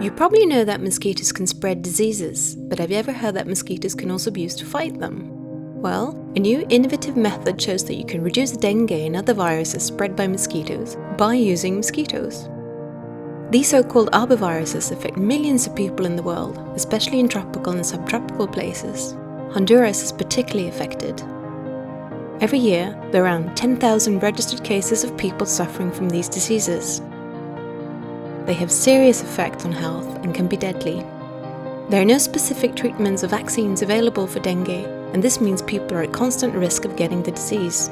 You probably know that mosquitoes can spread diseases, but have you ever heard that mosquitoes can also be used to fight them? Well, a new innovative method shows that you can reduce dengue and other viruses spread by mosquitoes by using mosquitoes. These so-called arboviruses affect millions of people in the world, especially in tropical and subtropical places. Honduras is particularly affected. Every year, there are around 10,000 registered cases of people suffering from these diseases. They have serious effects on health and can be deadly. There are no specific treatments or vaccines available for dengue, and this means people are at constant risk of getting the disease.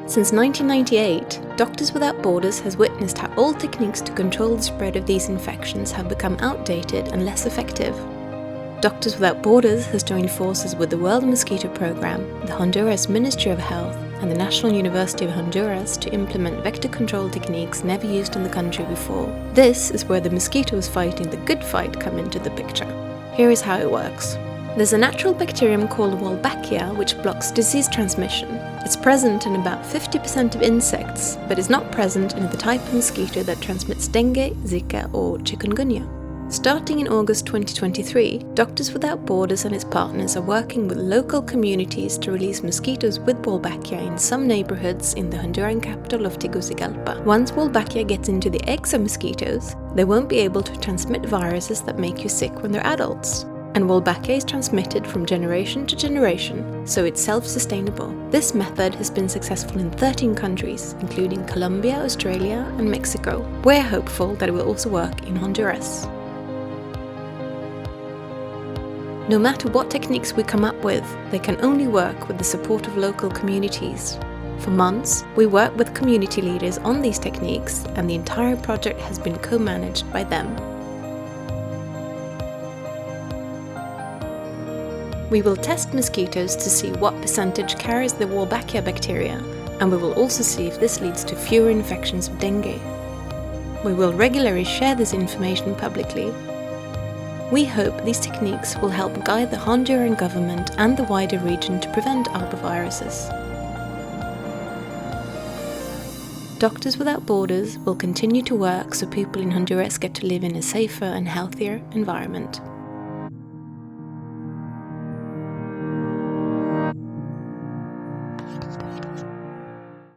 Since 1998, Doctors Without Borders has witnessed how old techniques to control the spread of these infections have become outdated and less effective. Doctors Without Borders has joined forces with the World Mosquito Program, the Honduras Ministry of Health, and the National University of Honduras to implement vector control techniques never used in the country before. This is where the mosquitoes fighting the good fight come into the picture. Here is how it works. There's a natural bacterium called Wolbachia which blocks disease transmission. It's present in about 50% of insects, but is not present in the type of mosquito that transmits dengue, Zika, or chikungunya. Starting in August 2023, Doctors Without Borders and its partners are working with local communities to release mosquitoes with Wolbachia in some neighborhoods in the Honduran capital of Tegucigalpa. Once Wolbachia gets into the eggs of mosquitoes, they won't be able to transmit viruses that make you sick when they're adults. And Wolbachia is transmitted from generation to generation, so it's self-sustainable. This method has been successful in 13 countries, including Colombia, Australia, and Mexico. We're hopeful that it will also work in Honduras. No matter what techniques we come up with, they can only work with the support of local communities. For months, we worked with community leaders on these techniques, and the entire project has been co-managed by them. We will test mosquitoes to see what percentage carries the Wolbachia bacteria, and we will also see if this leads to fewer infections of dengue. We will regularly share this information publicly. We hope these techniques will help guide the Honduran government and the wider region to prevent arboviruses. Doctors Without Borders will continue to work so people in Honduras get to live in a safer and healthier environment.